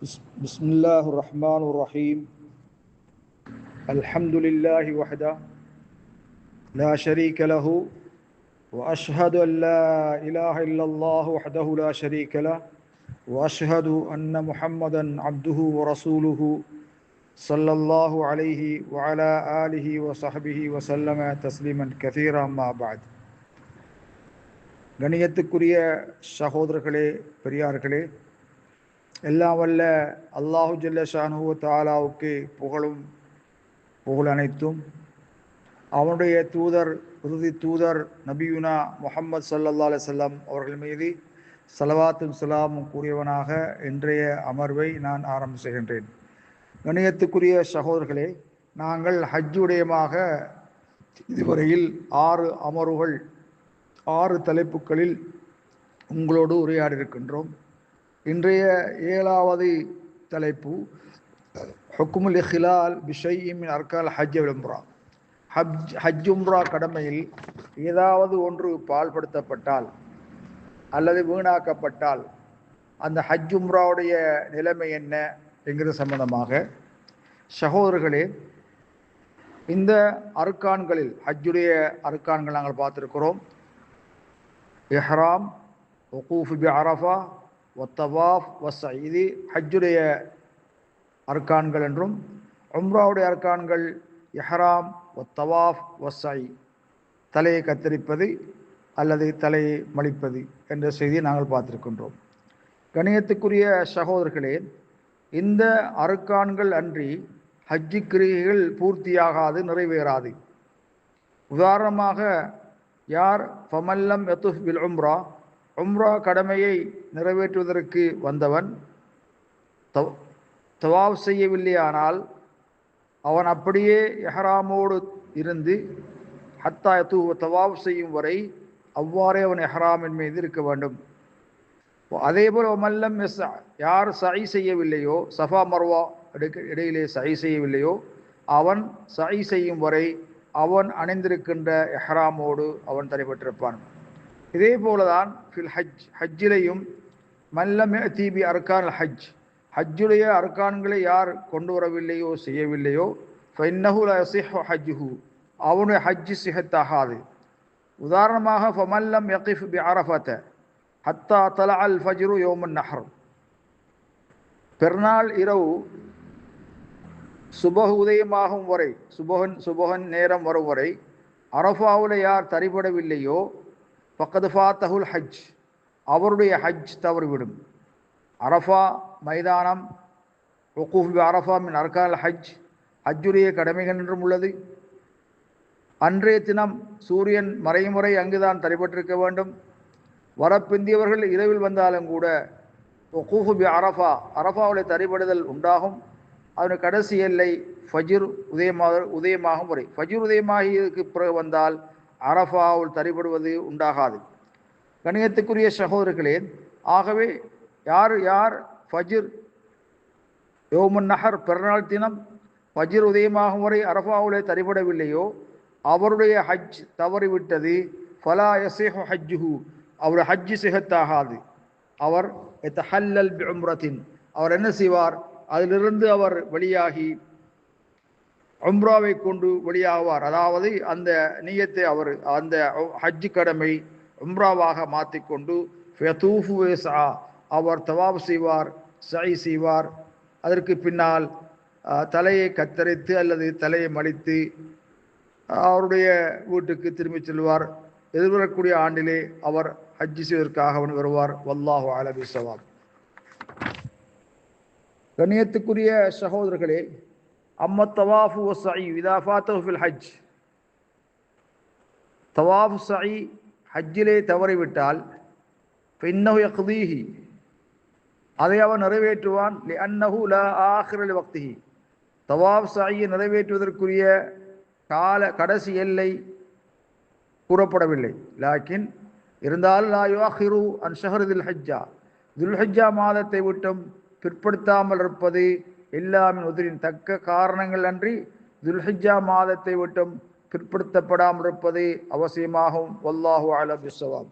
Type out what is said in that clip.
بسم الله الرحمن الرحيم الحمد لله وحده لا شريك له وأشهد أن لا إله إلا الله وحده لا شريك له وأشهد أن محمدا عبده ورسوله صلى الله عليه وعلى آله وصحبه وسلم تسليما كثيرا ما بعد. கணியத்துக்குரிய சகோதரர்களே, பெரியார்களே, எல்லாம் வல்ல அல்லாஹு ஜல்ல ஷானுஹு தஆலாவுக்கு புகழ் அனைத்தும் அவனுடைய தூதர், இறுதி தூதர் நபியுனா முஹம்மது ஸல்லல்லாஹு அலைஹி வஸல்லம் அவர்கள் மீது ஸலவாத்தும் ஸலாமும் கூறியவனாக இன்றைய அமர்வை நான் ஆரம்பம் செய்கின்றேன். கணியத்துக்குரிய சகோதரர்களே, நாங்கள் ஹஜ்ஜுடையமாக இதுவரையில் 6 அமர்வுகள் 6 தலைப்புகளில் உங்களோடு உரையாடியிருக்கின்றோம். இன்றைய 7வது தலைப்பு ஹுக்முல் இஹ்லால் பிஷைஇன் மின் அர்கால் ஹஜ் வல் உம்ரா. ஹஜ் உம்ரா கடமையில் ஏதாவது ஒன்று பால்படுத்தப்பட்டால் அல்லது வீணாக்கப்பட்டால் அந்த ஹஜ் உம்ராவுடைய நிலைமை என்ன என்கிறது சம்பந்தமாக சகோதரர்களே, இந்த அர்கான்களில் ஹஜ்ஜுடைய அர்கான்கள் நாங்கள் பார்த்துருக்கிறோம். இஹ்ராம், வகூஃப் பி அரஃபா, வத்தவாஃப், வஸ்ஸை, இது ஹஜ்ஜுடைய அர்கான்கள் என்றும், உம்ராவுடைய அர்கான்கள் இஹ்ராம், வத்தவாஃப், வஸ்ஸை, தலையை கத்தரிப்பது அல்லது தலையை மலிப்பது என்ற செய்தியை நாங்கள் பார்த்திருக்கின்றோம். கணியத்துக்குரிய சகோதரர்களே, இந்த அர்கான்கள் அன்றி ஹஜ்ஜி கிரியைகள் பூர்த்தியாகாது, நிறைவேறாது. உதாரணமாக, யார் ஃபமல்லம் யதுஃப் பில் உம்ரா கடமையை நிறைவேற்றுவதற்கு வந்தவன் தவாஃப் செய்யவில்லையானால் அவன் அப்படியே இஹ்ராமோடு இருந்து ஹத்தா யதுஃப் தவாஃப் செய்யும் வரை அவ்வாறே அவன் இஹ்ராமின் மீது இருக்க வேண்டும். அதேபோல் மல்லம் யஸ்ஸா, யார் சஇ செய்யவில்லையோ, சஃபா மர்வா இடையிலே சஇ செய்யவில்லையோ, அவன் சஇ செய்யும் வரை அவன் அணிந்திருக்கின்ற இஹ்ராமோடு அவன் தடைபட்டிருப்பான். இதே போலதான் ஃபில் ஹஜ்ஜிலையும் மல்லம் யஅதி பி அர்கான் ஹஜ், ஹஜ்ஜுடைய அர்கான்களை யார் கொண்டு வரவில்லையோ, செய்யவில்லையோ, ஃபஇன்னஹு லா யஸிஹு ஹஜ்ஜுஹு, அவனுடைய ஹஜ் சிஹத்தாகாது. உதாரணமாக, ஃபமல்லம் யகிஃப் பி அரஃபத ஹத்தா தலஅல் ஃபஜ்ரு யௌமுன் நஹர், பெருநாள் இரவு சுபஹ் உதயமாகும் வரை, சுபஹன் நேரம் வரும் வரை அரஃபாவில் யார் தரிபடவில்லையோ, ஃபக்கத் ஃபாத்தஹுல் ஹஜ், அவருடைய ஹஜ் தவறிவிடும். அரஃபா மைதானம், வகூஃப் பி அரஃபா மின் அர்கான் ஹஜ், ஹஜ்ஜுடைய கடமைகள் என்றும் உள்ளது. அன்றைய தினம் சூரியன் மறையும் வரை அங்குதான் தரிபட்டிருக்க வேண்டும். வரப்பிந்தியவர்கள் இரவில் வந்தாலும் கூட வகூஃப் பி அரஃபா, அரஃபாவுடைய தரிபடுதல் உண்டாகும். அதனுடைய கடைசி எல்லை ஃபஜ்ர் உதயமாகும் வரை. ஃபஜ்ர் உதயமாகியதுக்கு பிறகு வந்தால் அரஃபாவில் தரிபடுவது உண்டாகாது. கணியத்துக்குரிய சகோதரர்களே, ஆகவே யார் ஃபஜ்ர் யௌமுன் நஹர் பெருநாள் தினம் ஃபஜ்ர் உதயமாகும் வரை அரஃபாவிலே தரிபடவில்லையோ, அவருடைய ஹஜ் தவறிவிட்டது. ஃபலா யஸிஹு ஹஜ்ஜுஹு, அவருடைய ஹஜ் சிஹத்தாகாது. அவர் யதஹல்லல் பி உம்ரத்தின், அவர் என்ன செய்வார், அதிலிருந்து அவர் வெளியாகி உம்ராவை கொண்டு வெளியாவார். அதாவது அந்த நியத்தை அவர் அந்த ஹஜ் கடமை உம்ராவாக மாற்றிக்கொண்டு ஃபயதூஃபு வயஸ்ஆ, அவர் தவாப் செய்வார், சஇ செய்வார். அதற்கு பின்னால் தலையை கத்தரித்து அல்லது தலையை மலித்து அவருடைய வீட்டுக்கு திரும்பி செல்வார். எதிர்வரக்கூடிய ஆண்டிலே அவர் ஹஜ் செய்வதற்காக அவன் வருவார். வல்லாஹு அலம் பிஸ்ஸவாப். கண்ணியத்துக்குரிய சகோதரர்களே, அம்ம தவாஃபு வஸ்ஸஇ இதா ஃபாத்தஹு ஃபில் ஹஜ், தவாஃப் சஇ ஹஜ்ஜிலே தவறிவிட்டால் ஃபஇன்னஹு யக்தீஹி, அதை அவன் நிறைவேற்றுவான். லிஅன்னஹு லா ஆகிர லிவக்திஹி, தவாஃப் சஇயை நிறைவேற்றுவதற்குரிய கடைசி எல்லை கூறப்படவில்லை. லாக்கின் இருந்தாலும் லா யுஅஹிரு அன் ஷஹர் தில் ஹஜ்ஜா, துல்ஹஜ்ஜா மாதத்தை விட்டும் பிற்படுத்தாமல் இருப்பது எல்லாமின் உதிரின், தக்க காரணங்கள் அன்றி துல்ஹிஜ்ஜா மாதத்தை விட்டும் பிற்படுத்தப்படாமல் இருப்பது அவசியமாகும். வல்லாஹு அலம் பிஸ்ஸவாப்.